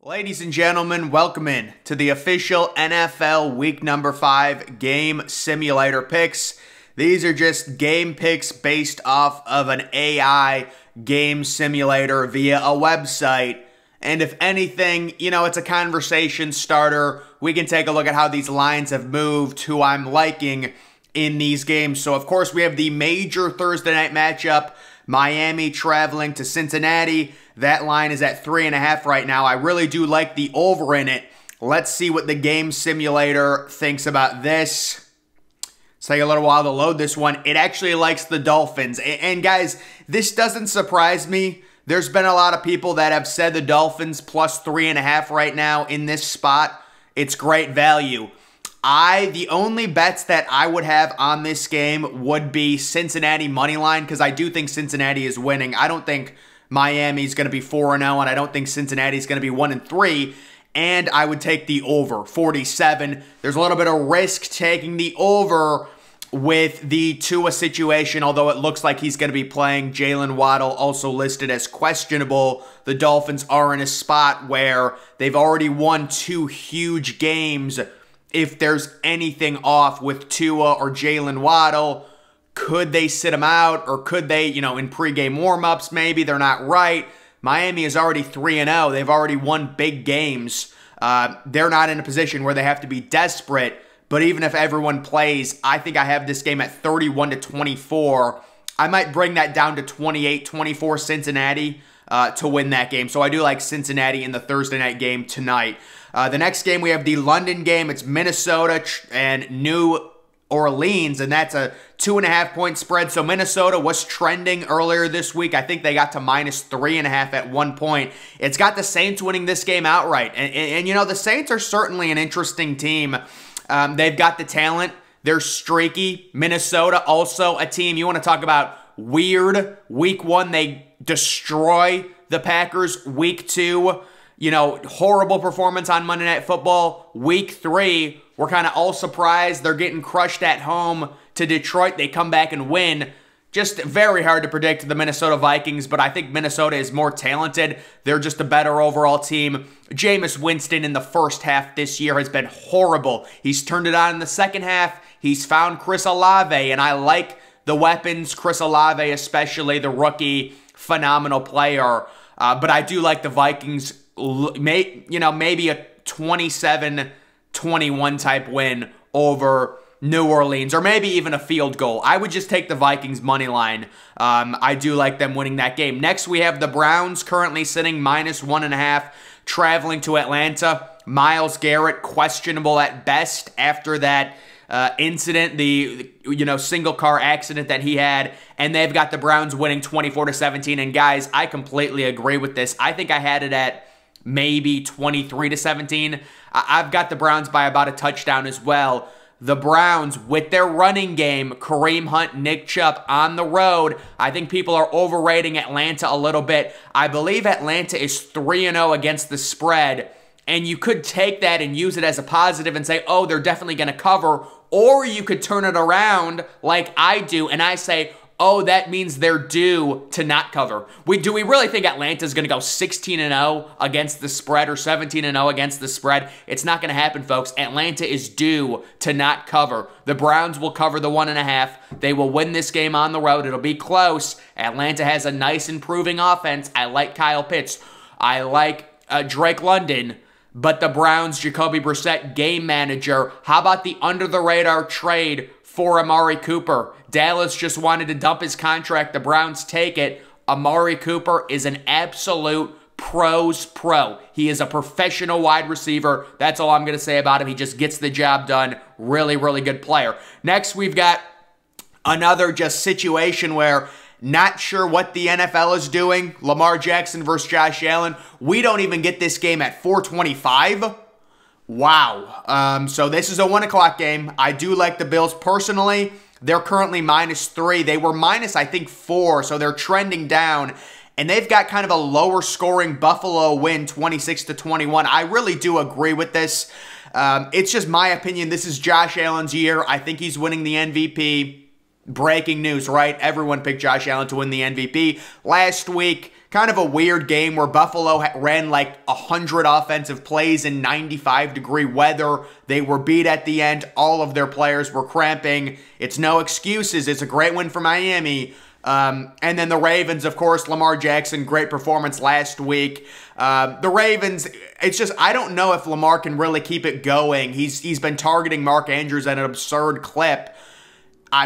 Ladies and gentlemen, welcome in to the official NFL Week Number 5 Game Simulator picks. These are just game picks based off of an AI game simulator via a website. And if anything, it's a conversation starter. We can take a look at how these lines have moved, who I'm liking in these games. So, of course, we have the major Thursday night matchup, Miami traveling to Cincinnati. That line is at 3.5 right now. I really do like the over in it. Let's see what the game simulator thinks about this. It's taking a little while to load this one. It actually likes the Dolphins. And guys, this doesn't surprise me. There's been a lot of people that have said the Dolphins plus 3.5 right now in this spot. It's great value. The only bets that I would have on this game would be Cincinnati money line, because I do think Cincinnati is winning. I don't think Miami's going to be 4-0, and I don't think Cincinnati's going to be 1-3. And I would take the over, 47. There's a little bit of risk taking the over with the Tua situation, although it looks like he's going to be playing. Jalen Waddle also listed as questionable. The Dolphins are in a spot where they've already won 2 huge games. If there's anything off with Tua or Jalen Waddle, could they sit him out, or could they, in pregame warmups, maybe they're not right. Miami is already 3-0. They've already won big games. They're not in a position where they have to be desperate, but even if everyone plays, I think I have this game at 31-24. I might bring that down to 28-24 Cincinnati to win that game. So I do like Cincinnati in the Thursday night game tonight. The next game, we have the London game. It's Minnesota and New Orleans, and that's a 2.5-point spread. So Minnesota was trending earlier this week. I think they got to minus 3.5 at one point. It's got the Saints winning this game outright. And the Saints are certainly an interesting team. They've got the talent. They're streaky. Minnesota, also a team. You want to talk about weird. Week 1, they destroy the Packers. Week 2, horrible performance on Monday Night Football. Week 3, we're kind of all surprised. They're getting crushed at home to Detroit. They come back and win. Just very hard to predict the Minnesota Vikings, but I think Minnesota is more talented. They're just a better overall team. Jameis Winston in the first half this year has been horrible. He's turned it on in the second half. He's found Chris Olave, and I like the weapons. Chris Olave, especially the rookie, phenomenal player. But I do like the Vikings, maybe a 27-21 type win over New Orleans, or maybe even a field goal. I would just take the Vikings money line. I do like them winning that game. Next, we have the Browns currently sitting minus 1.5, traveling to Atlanta. Myles Garrett, questionable at best after that incident, the single car accident that he had, and they've got the Browns winning 24-17. And guys, I completely agree with this. I think I had it at maybe 23-17. I've got the Browns by about a touchdown as well. The Browns, with their running game, Kareem Hunt, Nick Chubb on the road, I think people are overrating Atlanta a little bit. I believe Atlanta is 3-0 against the spread, and you could take that and use it as a positive and say, oh, they're definitely going to cover, or you could turn it around like I do, and I say, oh, that means they're due to not cover. Do we really think Atlanta's going to go 16-0 against the spread or 17-0 against the spread? It's not going to happen, folks. Atlanta is due to not cover. The Browns will cover the 1.5. They will win this game on the road. It'll be close. Atlanta has a nice improving offense. I like Kyle Pitts. I like Drake London. But the Browns, Jacoby Brissett, game manager. How about the under-the-radar trade for Amari Cooper? Dallas just wanted to dump his contract. The Browns take it. Amari Cooper is an absolute pro's pro. He is a professional wide receiver. That's all I'm going to say about him. He just gets the job done. Really, really good player. Next, we've got another just situation where not sure what the NFL is doing. Lamar Jackson versus Josh Allen. We don't even get this game at 425. Wow. So this is a 1 o'clock game. I do like the Bills personally. They're currently minus 3. They were minus, I think, 4, so they're trending down. And they've got kind of a lower scoring Buffalo win, 26-21. I really do agree with this. It's just my opinion. This is Josh Allen's year. I think he's winning the MVP. breaking news, right? Everyone picked Josh Allen to win the MVP. Last week, kind of a weird game where Buffalo ran like 100 offensive plays in 95-degree weather. They were beat at the end. All of their players were cramping. It's no excuses. It's a great win for Miami. And then the Ravens, of course, Lamar Jackson, great performance last week. The Ravens, it's just, I don't know if Lamar can really keep it going. He's been targeting Mark Andrews at an absurd clip.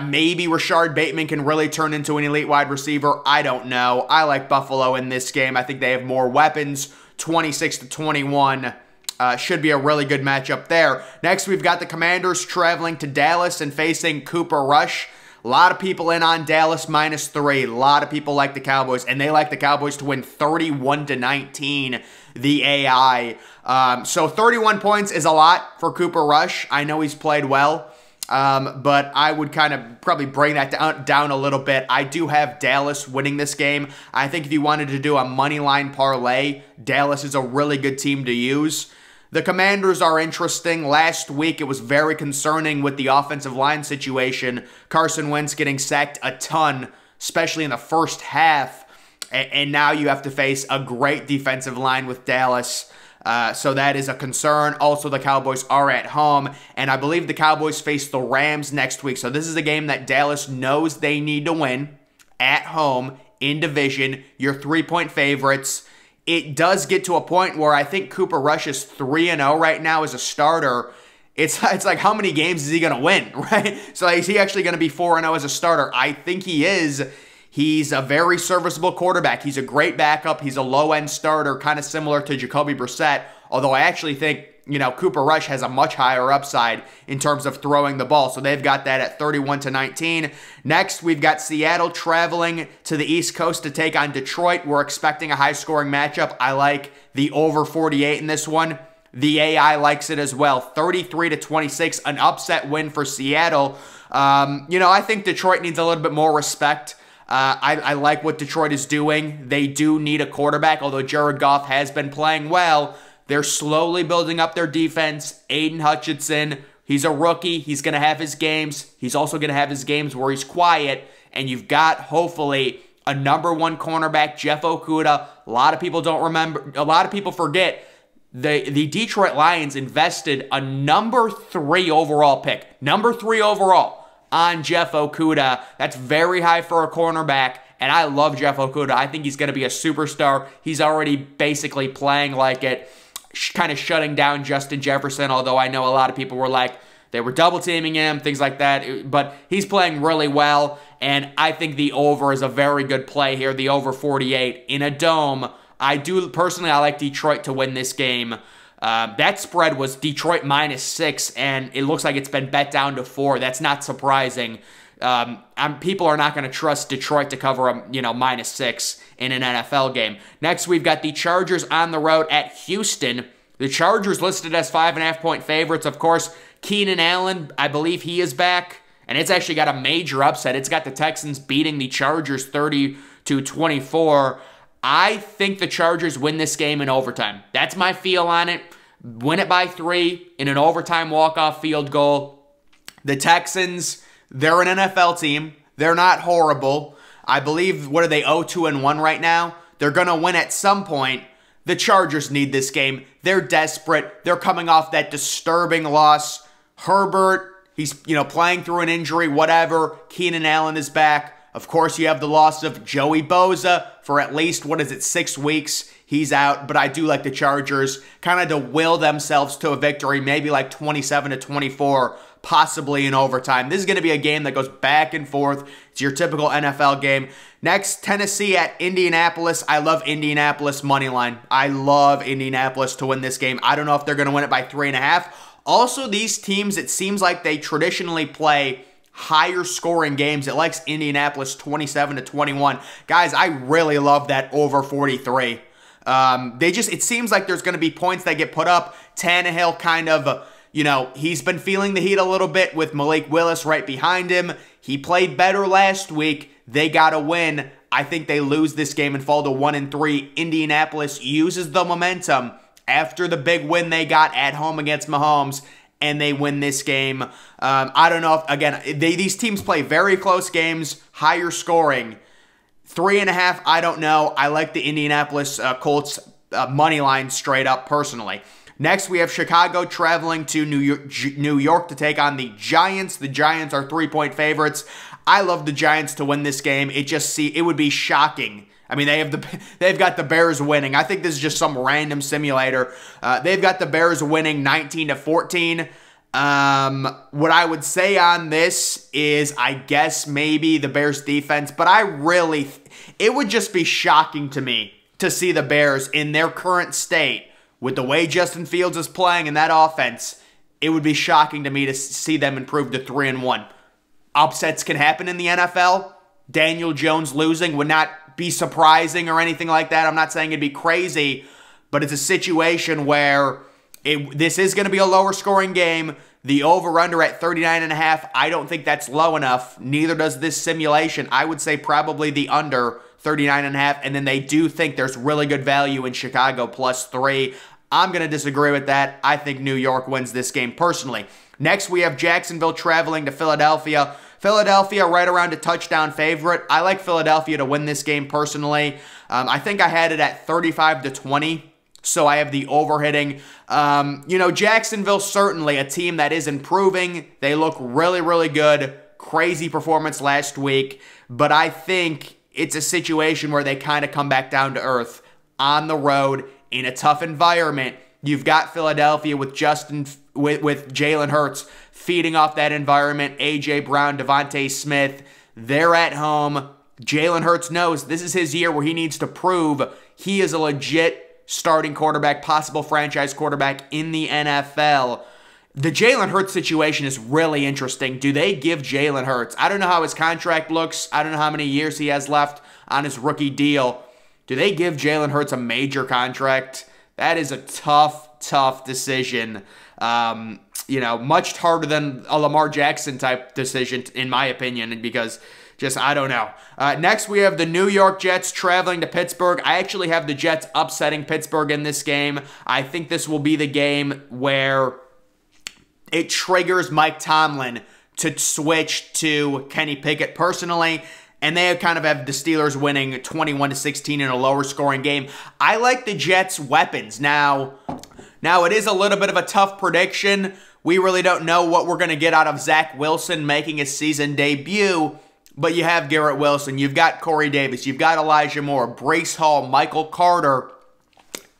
Maybe Rashard Bateman can really turn into an elite wide receiver. I don't know. I like Buffalo in this game. I think they have more weapons. 26-21 should be a really good matchup there. Next, we've got the Commanders traveling to Dallas and facing Cooper Rush. A lot of people in on Dallas -3. A lot of people like the Cowboys, and they like the Cowboys to win 31-19, the AI. So 31 points is a lot for Cooper Rush. I know he's played well. But I would kind of probably bring that down a little bit. I do have Dallas winning this game. I think if you wanted to do a money line parlay, Dallas is a really good team to use. The Commanders are interesting. Last week, it was very concerning with the offensive line situation. Carson Wentz getting sacked a ton, especially in the first half. And now you have to face a great defensive line with Dallas. So that is a concern. Also, the Cowboys are at home, and I believe the Cowboys face the Rams next week. So this is a game that Dallas knows they need to win at home in division. You're 3-point favorites. It does get to a point where I think Cooper Rush is 3-0 right now as a starter. It's like, how many games is he going to win, right? So is he actually going to be 4-0 as a starter? I think he is. He's a very serviceable quarterback. He's a great backup. He's a low-end starter, kind of similar to Jacoby Brissett, although I actually think, Cooper Rush has a much higher upside in terms of throwing the ball. So they've got that at 31-19. Next, we've got Seattle traveling to the East Coast to take on Detroit. We're expecting a high-scoring matchup. I like the over 48 in this one. The AI likes it as well. 33-26, an upset win for Seattle. I think Detroit needs a little bit more respect. I like what Detroit is doing. They do need a quarterback, although Jared Goff has been playing well. They're slowly building up their defense. Aiden Hutchinson, he's a rookie. He's going to have his games. He's also going to have his games where he's quiet. And you've got, hopefully, a #1 cornerback, Jeff Okudah. A lot of people don't remember. A lot of people forget. The Detroit Lions invested a #3 overall pick. #3 overall on Jeff Okudah. That's very high for a cornerback, and I love Jeff Okudah. I think he's going to be a superstar. He's already basically playing like it, kind of shutting down Justin Jefferson, although I know a lot of people were like, they were double-teaming him, things like that, but he's playing really well, and I think the over is a very good play here, the over 48 in a dome. I like Detroit to win this game. That spread was Detroit -6, and it looks like it's been bet down to 4. That's not surprising. People are not going to trust Detroit to cover a -6 in an NFL game. Next, we've got the Chargers on the road at Houston. The Chargers listed as 5.5-point favorites. Of course, Keenan Allen, I believe he is back, and it's actually got a major upset. It's got the Texans beating the Chargers 30-24. I think the Chargers win this game in overtime. That's my feel on it. Win it by 3 in an overtime walk-off field goal. The Texans, they're an NFL team. They're not horrible. I believe, what are they, 0-2-1 right now? They're going to win at some point. The Chargers need this game. They're desperate. They're coming off that disturbing loss. Herbert, he's playing through an injury, whatever. Keenan Allen is back. Of course, you have the loss of Joey Bosa for at least, 6 weeks. He's out, but I do like the Chargers kind of to will themselves to a victory, maybe like 27-24, possibly in overtime. This is going to be a game that goes back and forth. It's your typical NFL game. Next, Tennessee at Indianapolis. I love Indianapolis money line. I love Indianapolis to win this game. I don't know if they're going to win it by 3.5. Also, these teams, it seems like they traditionally play higher scoring games. It likes Indianapolis 27-21. Guys, I really love that over 43. It seems like there's going to be points that get put up. Tannehill kind of, he's been feeling the heat a little bit with Malik Willis right behind him. He played better last week. They got a win. I think they lose this game and fall to 1-3. Indianapolis uses the momentum after the big win they got at home against Mahomes and they win this game. I don't know if, again, these teams play very close games, higher scoring. 3.5, I don't know. I like the Indianapolis Colts money line straight up personally. Next, we have Chicago traveling to New York to take on the Giants. The Giants are 3-point favorites. I love the Giants to win this game. It would be shocking. I mean, they've got the Bears winning. I think this is just some random simulator. They've got the Bears winning 19-14. What I would say on this is, I guess maybe the Bears defense, but it would just be shocking to me to see the Bears in their current state with the way Justin Fields is playing in that offense. It would be shocking to me to see them improve to 3-1. Upsets can happen in the NFL. Daniel Jones losing would not be surprising or anything like that. I'm not saying it'd be crazy, but it's a situation where this is going to be a lower scoring game. The over-under at 39.5, I don't think that's low enough. Neither does this simulation. I would say probably the under 39.5, and then they do think there's really good value in Chicago +3. I'm going to disagree with that. I think New York wins this game personally. Next, we have Jacksonville traveling to Philadelphia. Philadelphia right around a touchdown favorite. I like Philadelphia to win this game personally. I think I had it at 35-20. So I have the over hitting. Jacksonville, certainly a team that is improving. They look really, really good. Crazy performance last week. But I think it's a situation where they kind of come back down to earth on the road in a tough environment. You've got Philadelphia with Jalen Hurts feeding off that environment. A.J. Brown, Devontae Smith, they're at home. Jalen Hurts knows this is his year where he needs to prove he is a legit starting quarterback, possible franchise quarterback in the NFL. The Jalen Hurts situation is really interesting. Do they give Jalen Hurts? I don't know how his contract looks. I don't know how many years he has left on his rookie deal. Do they give Jalen Hurts a major contract? That is a tough decision. Much harder than a Lamar Jackson type decision, in my opinion, because I don't know. Next, we have the New York Jets traveling to Pittsburgh. I actually have the Jets upsetting Pittsburgh in this game. I think this will be the game where it triggers Mike Tomlin to switch to Kenny Pickett personally. And they kind of have the Steelers winning 21-16 in a lower scoring game. I like the Jets' weapons. Now it is a little bit of a tough prediction. We really don't know what we're going to get out of Zach Wilson making his season debut. But you have Garrett Wilson. You've got Corey Davis. You've got Elijah Moore, Breece Hall, Michael Carter.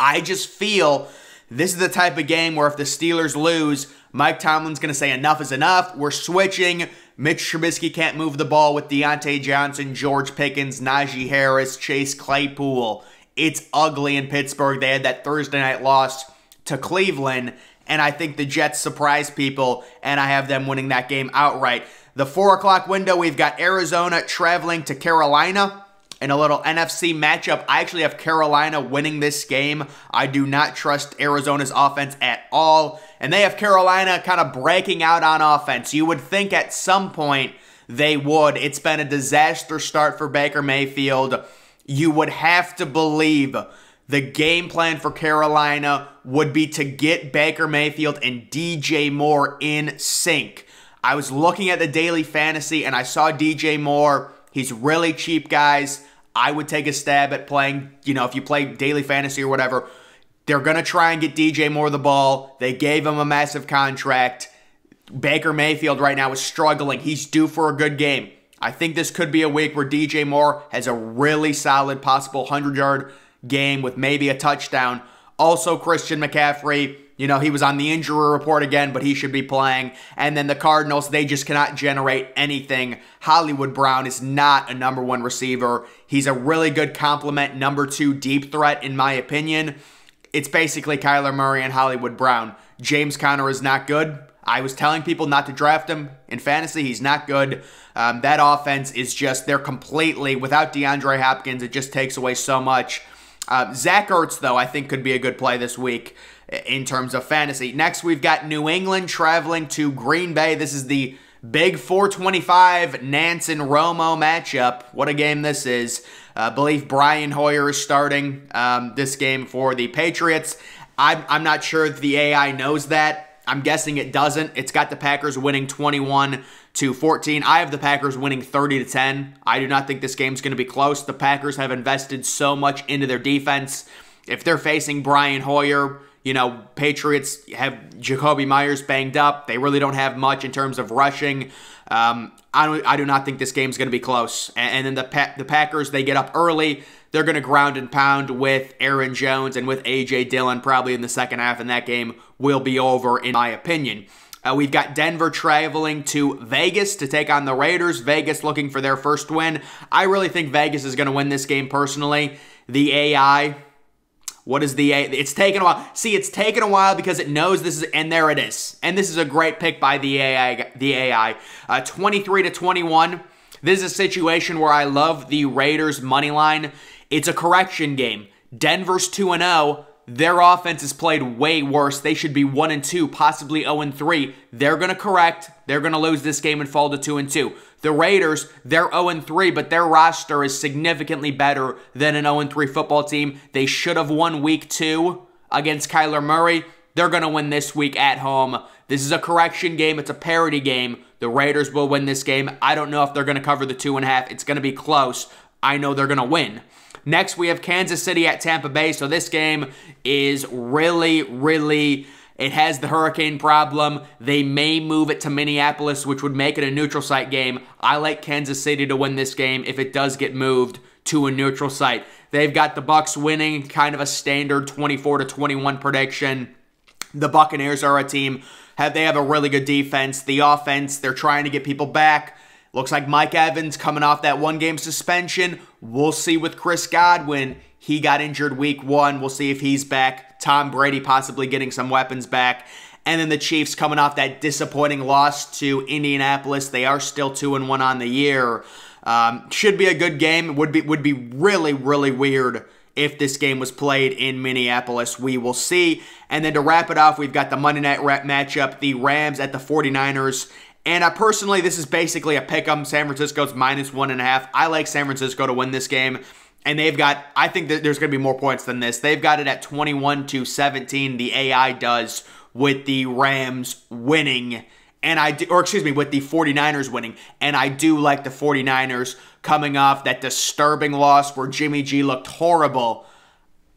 I just feel this is the type of game where if the Steelers lose, Mike Tomlin's going to say enough is enough. We're switching. Mitch Trubisky can't move the ball with Deontay Johnson, George Pickens, Najee Harris, Chase Claypool. It's ugly in Pittsburgh. They had that Thursday night loss to Cleveland, and I think the Jets surprise people, and I have them winning that game outright. The 4 o'clock window, we've got Arizona traveling to Carolina in a little NFC matchup. I actually have Carolina winning this game. I do not trust Arizona's offense at all. And they have Carolina kind of breaking out on offense. You would think at some point they would. It's been a disaster start for Baker Mayfield. You would have to believe the game plan for Carolina would be to get Baker Mayfield and DJ Moore in sync. I was looking at the daily fantasy and I saw DJ Moore. He's really cheap, guys. I would take a stab at playing, if you play daily fantasy or whatever, they're going to try and get DJ Moore the ball. They gave him a massive contract. Baker Mayfield right now is struggling. He's due for a good game. I think this could be a week where DJ Moore has a really solid possible 100-yard game with maybe a touchdown. Also, Christian McCaffrey, he was on the injury report again, but he should be playing. And then the Cardinals, they just cannot generate anything. Hollywood Brown is not a number 1 receiver. He's a really good complement, number 2 deep threat, in my opinion. It's basically Kyler Murray and Hollywood Brown. James Conner is not good. I was telling people not to draft him in fantasy. He's not good. That offense is they're completely, without DeAndre Hopkins, it just takes away so much. Zach Ertz, though, I think could be a good play this week in terms of fantasy. Next, we've got New England traveling to Green Bay. This is the big 425 Nance and Romo matchup. What a game this is. I believe Brian Hoyer is starting this game for the Patriots. I'm not sure if the AI knows that. I'm guessing it doesn't. It's got the Packers winning 21-14. I have the Packers winning 30-10. I do not think this game's going to be close. The Packers have invested so much into their defense. If they're facing Brian Hoyer, Patriots have Jacoby Myers banged up. They really don't have much in terms of rushing. I do not think this game's going to be close. And then the Packers, they get up early. They're going to ground and pound with Aaron Jones and with A.J. Dillon probably in the second half, and that game will be over, in my opinion. We've got Denver traveling to Vegas to take on the Raiders. Vegas looking for their first win. I really think Vegas is going to win this game personally. The AI... What is the A? It's taken a while. See, it's taken a while because it knows this is, and there it is. And this is a great pick by the AI. 23-21. This is a situation where I love the Raiders' money line. It's a correction game. Denver's 2-0. Their offense has played way worse. They should be 1-2, possibly 0-3. They're going to correct. They're going to lose this game and fall to 2-2. The Raiders, they're 0-3, but their roster is significantly better than an 0-3 football team. They should have won week 2 against Kyler Murray. They're going to win this week at home. This is a correction game. It's a parity game. The Raiders will win this game. I don't know if they're going to cover the 2.5. It's going to be close. I know they're going to win. Next, we have Kansas City at Tampa Bay. So this game is really... It has the hurricane problem. They may move it to Minneapolis, which would make it a neutral site game. I like Kansas City to win this game if it does get moved to a neutral site. They've got the Bucs winning, kind of a standard 24-21 prediction. The Buccaneers are a team. They have a really good defense. The offense, they're trying to get people back. Looks like Mike Evans coming off that one-game suspension. We'll see with Chris Godwin. He got injured week 1. We'll see if he's back. Tom Brady possibly getting some weapons back. And then the Chiefs coming off that disappointing loss to Indianapolis. They are still 2-1 on the year. Should be a good game. Would be really weird if this game was played in Minneapolis. We will see. And then to wrap it off, we've got the Monday night matchup. The Rams at the 49ers. And personally, this is basically a pick-em. San Francisco's -1.5. I like San Francisco to win this game. And they've got, I think that there's going to be more points than this. They've got it at 21-17. The AI does with the Rams winning. And with the 49ers winning. And I do like the 49ers coming off that disturbing loss where Jimmy G looked horrible.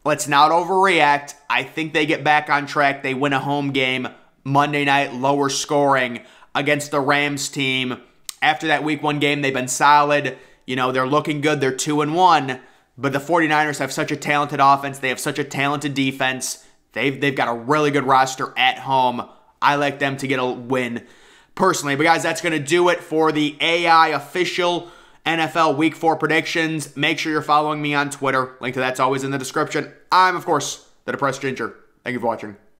Let's not overreact. I think they get back on track. They win a home game Monday night, lower scoring against the Rams team. After that week 1 game, they've been solid. They're looking good. They're 2-1. But the 49ers have such a talented offense. They have such a talented defense. They've got a really good roster at home. I like them to get a win personally. But guys, that's going to do it for the AI official NFL Week 4 predictions. Make sure you're following me on Twitter. Link to that's always in the description. I'm, of course, the Depressed Ginger. Thank you for watching.